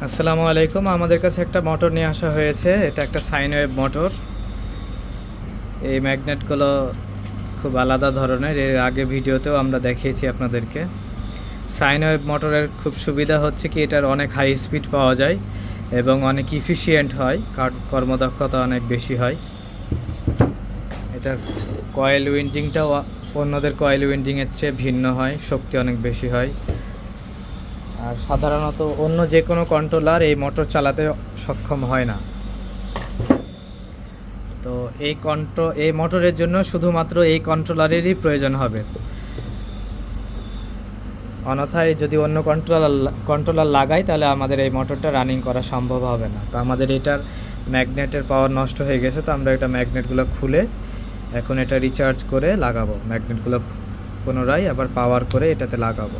আসসালামু আলাইকুম। আমাদের কাছে একটা মোটর নিয়ে আসা হয়েছে। এটা একটা সাইন ওয়েভ মোটর। এই ম্যাগনেটগুলো খুব আলাদা ধরনের। এর আগে ভিডিওতেও আমরা দেখিয়েছি আপনাদেরকে। সাইন ওয়েভ মোটরের খুব সুবিধা হচ্ছে কি এটার অনেক হাই স্পিড পাওয়া যায় এবং অনেক ইফিশিয়েন্ট হয়, কর্মদক্ষতা অনেক বেশি হয়। এটার কয়েল উইন্ডিংটাও অন্যদের কয়েল উইন্ডিংয়ের চেয়ে ভিন্ন হয়, শক্তি অনেক বেশি হয়। আর সাধারণত অন্য যে কোনো কন্ট্রোলার এই মোটর চালাতে সক্ষম হয় না। তো এই মোটরের জন্য শুধুমাত্র এই কন্ট্রোলারেরই প্রয়োজন হবে। অন্যথায় যদি অন্য কন্ট্রোলার লাগাই তাহলে আমাদের এই মোটরটা রানিং করা সম্ভব হবে না। তো আমাদের এটার ম্যাগনেটের পাওয়ার নষ্ট হয়ে গেছে, তো আমরা এটা ম্যাগনেটগুলো খুলে এখন এটা রিচার্জ করে লাগাবো। ম্যাগনেটগুলো পুনরায় আবার পাওয়ার করে এটাতে লাগাবো।